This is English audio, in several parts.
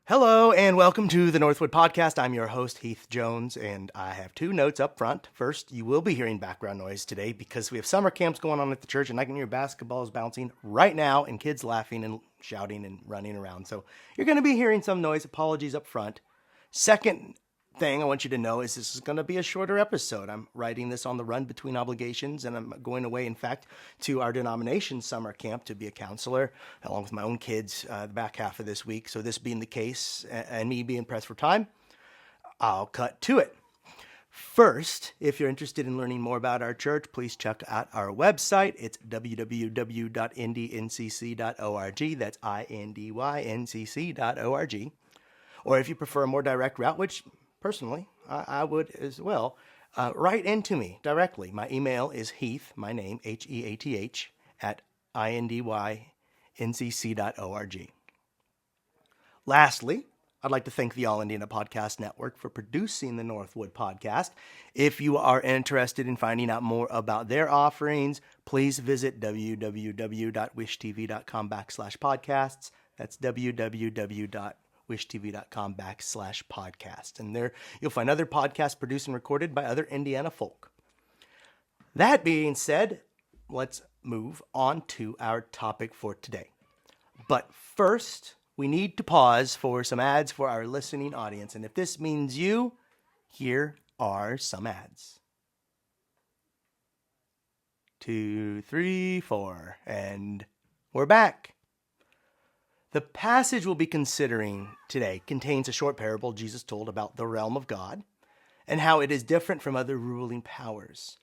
Hello and welcome to the Northwood Podcast. I'm your host, Heath Jones, and I have two notes up front. First, you will be hearing background noise today because we have summer camps going on at the church, and I can hear basketballs bouncing right now and kids laughing and shouting and running around. So you're going to be hearing some noise. Apologies up front. Second thing I want you to know is this is going to be a shorter episode. I'm writing this on the run between obligations, and I'm going away, in fact, to our denomination summer camp to be a counselor, along with my own kids, the back half of this week. So this being the case, and me being pressed for time, I'll cut to it. First, if you're interested in learning more about our church, please check out our website. It's www.indyncc.org. That's INDYNCC.org. Or if you prefer a more direct route, which personally, I would as well. Write into me directly. My email is Heath, my name, Heath, at INDYNCC.org. Lastly, I'd like to thank the All Indiana Podcast Network for producing the Northwood Podcast. If you are interested in finding out more about their offerings, please visit www.wishtv.com/podcasts. That's www.wishtv.com/podcast. And there you'll find other podcasts produced and recorded by other Indiana folk. That being said, let's move on to our topic for today. But first, we need to pause for some ads for our listening audience. And if this means you, here are some ads. 2, 3, 4, and we're back. The passage we'll be considering today contains a short parable Jesus told about the realm of God and how it is different from other ruling powers.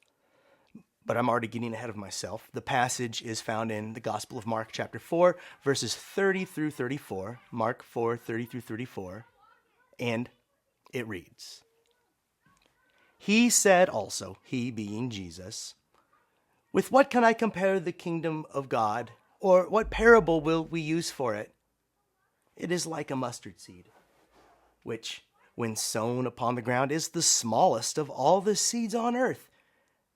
But I'm already getting ahead of myself. The passage is found in the Gospel of Mark chapter 4, verses 30 through 34, Mark 4, 30 through 34, and it reads, "He said also," he being Jesus, "With what can I compare the kingdom of God, or what parable will we use for it? It is like a mustard seed, which, when sown upon the ground, is the smallest of all the seeds on earth.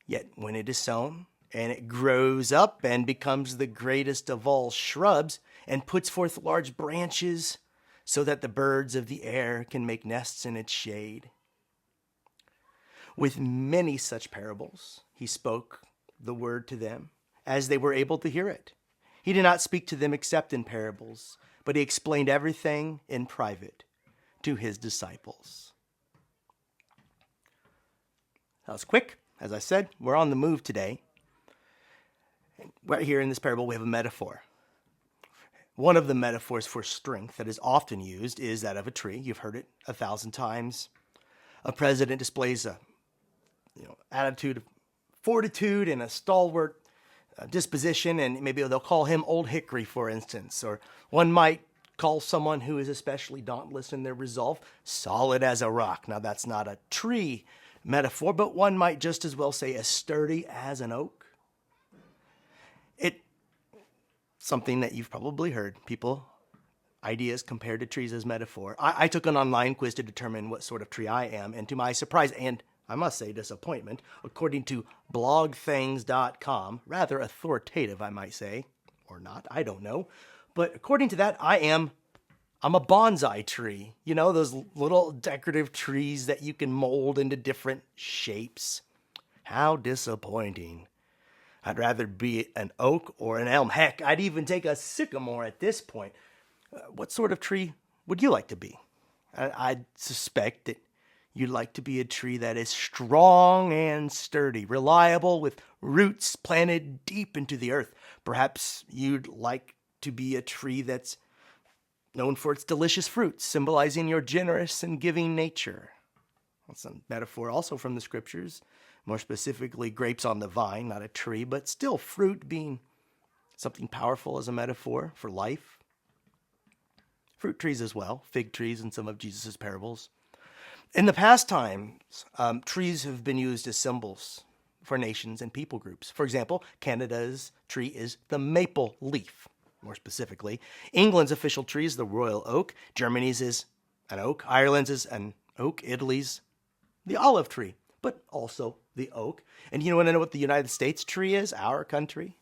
Yet when it is sown, and it grows up and becomes the greatest of all shrubs, and puts forth large branches, so that the birds of the air can make nests in its shade." With many such parables, he spoke the word to them, as they were able to hear it. He did not speak to them except in parables, but he explained everything in private to his disciples. That was quick. As I said, we're on the move today. Right here in this parable, we have a metaphor. One of the metaphors for strength that is often used is that of a tree. You've heard it 1,000 times. A president displays a attitude of fortitude and a stalwart disposition, and maybe they'll call him Old Hickory, for instance. Or one might call someone who is especially dauntless in their resolve solid as a rock. Now, that's not a tree metaphor, but one might just as well say as sturdy as an oak. It's something that you've probably heard. Ideas compared to trees as metaphor. I took an online quiz to determine what sort of tree I am, and to my surprise and, I must say, disappointment, according to blogthings.com, rather authoritative, I might say, or not, I don't know, but according to that, I'm a bonsai tree. You know, those little decorative trees that you can mold into different shapes. How disappointing. I'd rather be an oak or an elm. Heck, I'd even take a sycamore at this point. What sort of tree would you like to be? I'd suspect that you'd like to be a tree that is strong and sturdy, reliable, with roots planted deep into the earth. Perhaps you'd like to be a tree that's known for its delicious fruits, symbolizing your generous and giving nature. That's a metaphor also from the scriptures, more specifically grapes on the vine, not a tree, but still fruit being something powerful as a metaphor for life. Fruit trees as well, fig trees in some of Jesus' parables. In the past times, trees have been used as symbols for nations and people groups. For example, Canada's tree is the maple leaf. More specifically, England's official tree is the royal oak. Germany's is an oak. Ireland's is an oak. Italy's the olive tree, but also the oak. And you want to know what the United States tree is? Our country?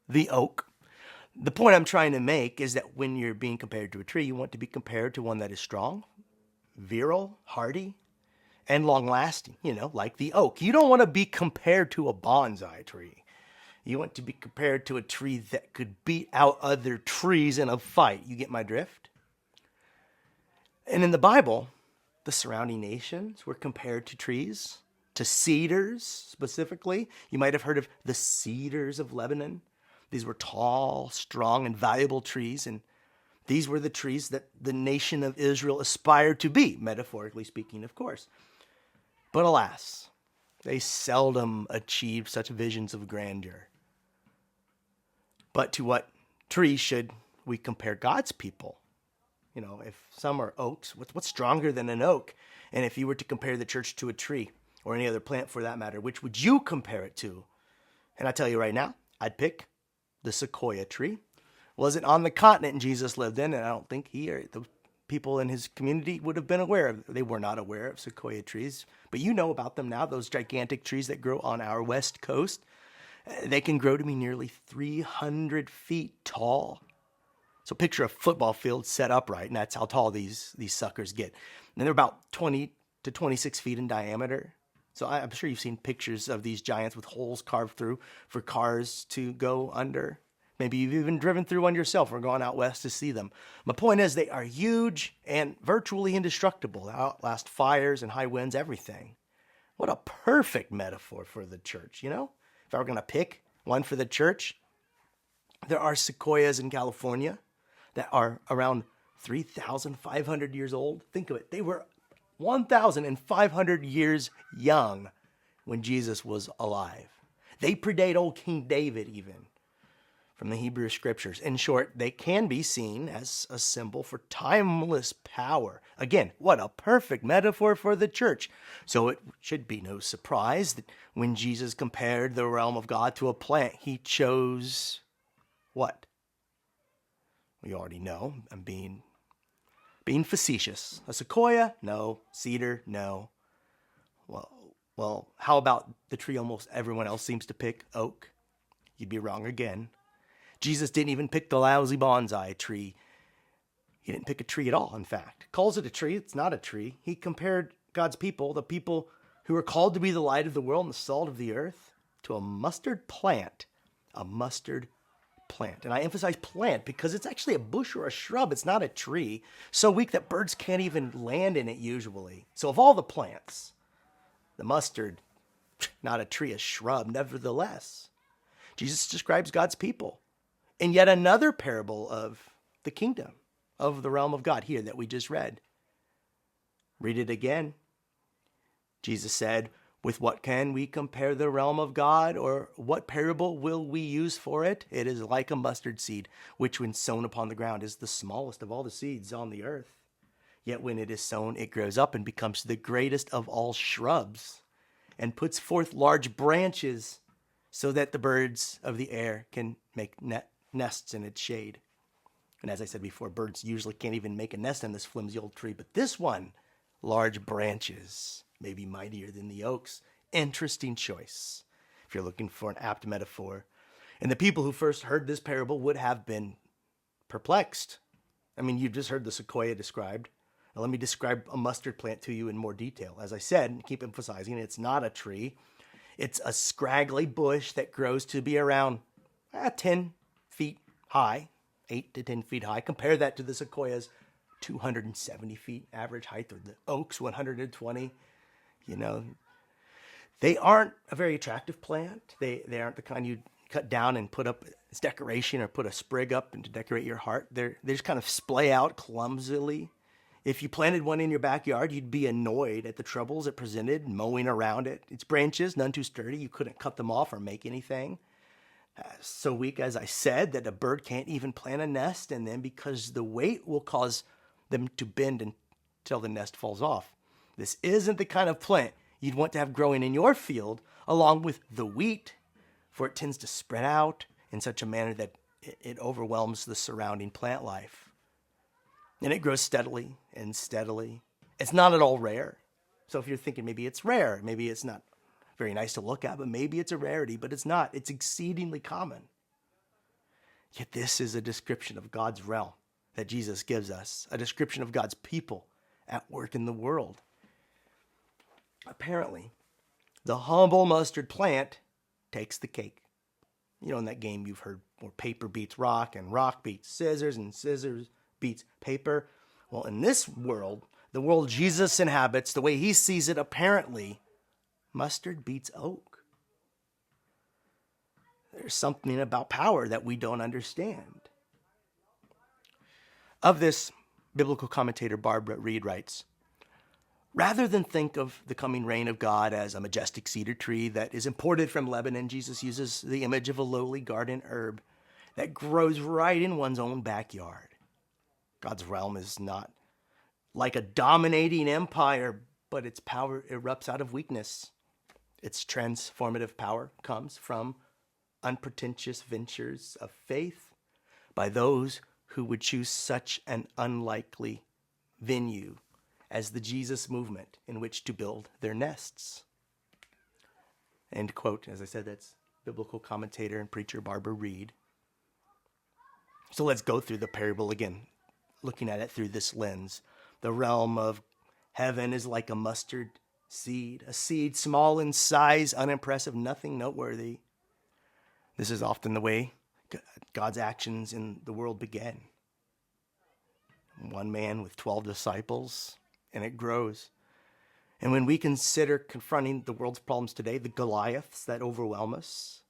The oak. The point I'm trying to make is that when you're being compared to a tree, you want to be compared to one that is strong, virile, hardy, and long-lasting, like the oak. You don't want to be compared to a bonsai tree. You want to be compared to a tree that could beat out other trees in a fight. You get my drift? And in the Bible, the surrounding nations were compared to trees, to cedars specifically. You might have heard of the cedars of Lebanon. These were tall, strong, and valuable trees, and these were the trees that the nation of Israel aspired to be, metaphorically speaking, of course. But alas, they seldom achieved such visions of grandeur. But to what tree should we compare God's people? If some are oaks, what's stronger than an oak? And if you were to compare the church to a tree, or any other plant for that matter, which would you compare it to? And I tell you right now, I'd pick the sequoia tree. Wasn't on the continent Jesus lived in, and I don't think he or the people in his community would have been aware of. They were not aware of sequoia trees, but you know about them now, those gigantic trees that grow on our west coast. They can grow to be nearly 300 feet tall. So picture a football field set upright, and that's how tall these suckers get. And they're about 20 to 26 feet in diameter. So I'm sure you've seen pictures of these giants with holes carved through for cars to go under. Maybe you've even driven through one yourself or gone out west to see them. My point is they are huge and virtually indestructible. They outlast fires and high winds, everything. What a perfect metaphor for the church, If I were going to pick one for the church, there are sequoias in California that are around 3,500 years old. Think of it. They were 1,500 years young when Jesus was alive. They predate old King David even from the Hebrew scriptures. In short, they can be seen as a symbol for timeless power. Again, what a perfect metaphor for the church. So it should be no surprise that when Jesus compared the realm of God to a plant, he chose what? We already know. I'm being facetious. A sequoia? No. Cedar? No. Well, how about the tree almost everyone else seems to pick? Oak? You'd be wrong again. Jesus didn't even pick the lousy bonsai tree. He didn't pick a tree at all, in fact. Calls it a tree. It's not a tree. He compared God's people, the people who are called to be the light of the world and the salt of the earth, to a mustard plant. A mustard plant. And I emphasize plant because it's actually a bush or a shrub. It's not a tree. So weak that birds can't even land in it usually. So of all the plants, the mustard, not a tree, a shrub, nevertheless. Jesus describes God's people in yet another parable of the kingdom, of the realm of God here that we just read. Read it again. Jesus said, "With what can we compare the realm of God, or what parable will we use for it? It is like a mustard seed, which when sown upon the ground is the smallest of all the seeds on the earth. Yet when it is sown, it grows up and becomes the greatest of all shrubs, and puts forth large branches, so that the birds of the air can make nests in its shade." And as I said before, birds usually can't even make a nest in this flimsy old tree, but this one, large branches, maybe mightier than the oaks. Interesting choice if you're looking for an apt metaphor. And the people who first heard this parable would have been perplexed. I mean, you've just heard the sequoia described. Now, let me describe a mustard plant to you in more detail. As I said, and keep emphasizing, it's not a tree. It's a scraggly bush that grows to be around 10 feet high, 8 to 10 feet high. Compare that to the sequoia's 270 feet average height, or the oak's 120. They aren't a very attractive plant. They aren't the kind you cut down and put up as decoration or put a sprig up and to decorate your heart. They just kind of splay out clumsily. If you planted one in your backyard, you'd be annoyed at the troubles it presented mowing around it. Its branches, none too sturdy. You couldn't cut them off or make anything. So weak, as I said, that a bird can't even plant a nest in them because the weight will cause them to bend until the nest falls off. This isn't the kind of plant you'd want to have growing in your field along with the wheat, for it tends to spread out in such a manner that it overwhelms the surrounding plant life. And it grows steadily and steadily. It's not at all rare. So if you're thinking maybe it's rare, maybe it's not very nice to look at, but maybe it's a rarity, but it's not. It's exceedingly common. Yet this is a description of God's realm that Jesus gives us, a description of God's people at work in the world. Apparently, the humble mustard plant takes the cake. You know, in that game you've heard where paper beats rock and rock beats scissors and scissors beats paper. Well, in this world, the world Jesus inhabits, the way he sees it, apparently, mustard beats oak. There's something about power that we don't understand. Of this, biblical commentator Barbara Reed writes, rather than think of the coming reign of God as a majestic cedar tree that is imported from Lebanon, Jesus uses the image of a lowly garden herb that grows right in one's own backyard. God's realm is not like a dominating empire, but its power erupts out of weakness. Its transformative power comes from unpretentious ventures of faith by those who would choose such an unlikely venue as the Jesus movement in which to build their nests. End quote. As I said, that's biblical commentator and preacher Barbara Reed. So let's go through the parable again, looking at it through this lens. The realm of heaven is like a mustard seed, a seed small in size, unimpressive, nothing noteworthy. This is often the way God's actions in the world began. One man with 12 disciples, and it grows. And when we consider confronting the world's problems today, the Goliaths that overwhelm us,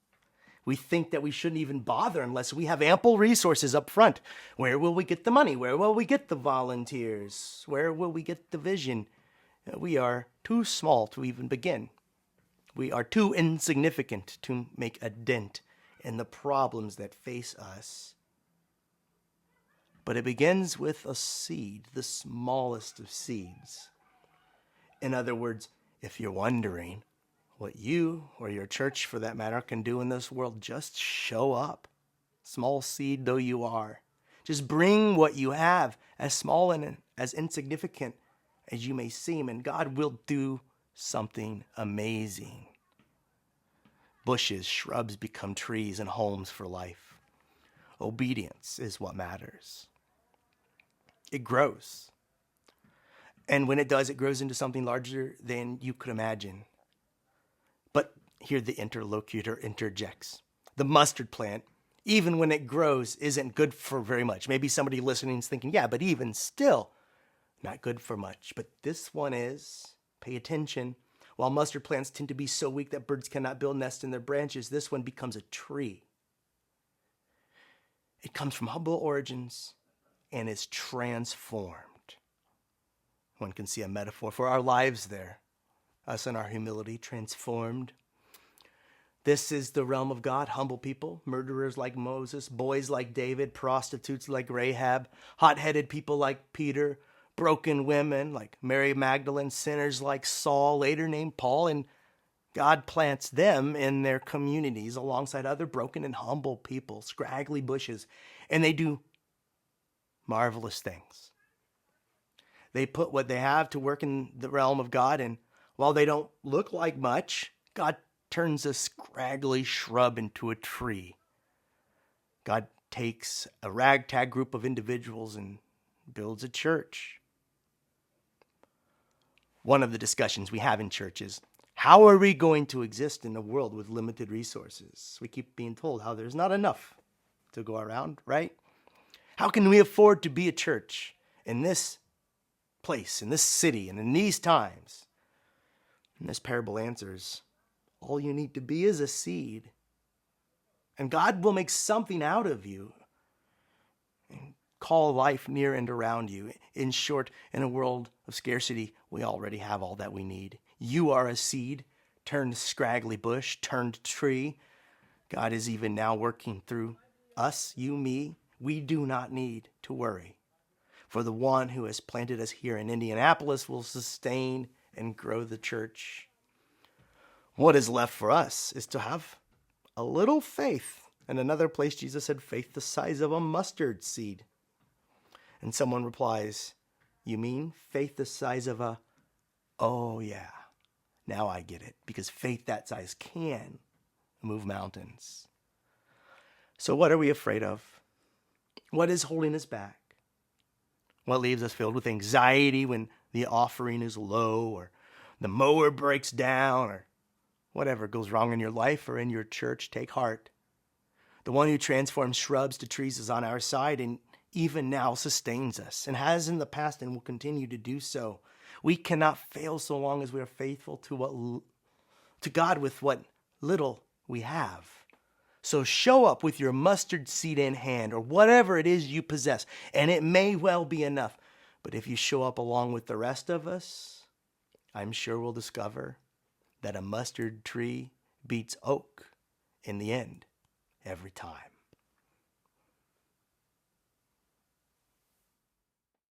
we think that we shouldn't even bother unless we have ample resources up front. Where will we get the money? Where will we get the volunteers? Where will we get the vision? We are too small to even begin. We are too insignificant to make a dent in the problems that face us. But it begins with a seed, the smallest of seeds. In other words, if you're wondering what you or your church, for that matter, can do in this world, just show up. Small seed though you are. Just bring what you have, as small and as insignificant as you may seem, and God will do something amazing. Bushes, shrubs become trees and homes for life. Obedience is what matters. It grows. And when it does, it grows into something larger than you could imagine. But here the interlocutor interjects. The mustard plant, even when it grows, isn't good for very much. Maybe somebody listening is thinking, yeah, but even still, not good for much. But this one is. Pay attention. While mustard plants tend to be so weak that birds cannot build nests in their branches, this one becomes a tree. It comes from humble origins and is transformed. One can see a metaphor for our lives there. Us in our humility, transformed. This is the realm of God. Humble people, murderers like Moses, boys like David, prostitutes like Rahab, hot-headed people like Peter, broken women like Mary Magdalene, sinners like Saul, later named Paul, and God plants them in their communities alongside other broken and humble people, scraggly bushes, and they do marvelous things. They put what they have to work in the realm of God, and while they don't look like much, God turns a scraggly shrub into a tree. God takes a ragtag group of individuals and builds a church. One of the discussions we have in church is, how are we going to exist in a world with limited resources? We keep being told how there's not enough to go around, right? How can we afford to be a church in this place, in this city, and in these times? And this parable answers, all you need to be is a seed. And God will make something out of you and call life near and around you. In short, in a world of scarcity, we already have all that we need. You are a seed, turned scraggly bush, turned tree. God is even now working through us, you, me. We do not need to worry. For the one who has planted us here in Indianapolis will sustain and grow the church. What is left for us is to have a little faith. In another place, Jesus said, faith the size of a mustard seed. And someone replies, you mean faith the size of a, oh yeah, now I get it. Because faith that size can move mountains. So what are we afraid of? What is holding us back? What leaves us filled with anxiety when the offering is low, or the mower breaks down, or whatever goes wrong in your life or in your church? Take heart. The one who transforms shrubs to trees is on our side and even now sustains us, and has in the past and will continue to do so. We cannot fail so long as we are faithful to God with what little we have. So show up with your mustard seed in hand, or whatever it is you possess, and it may well be enough. But if you show up along with the rest of us, I'm sure we'll discover that a mustard tree beats oak in the end every time.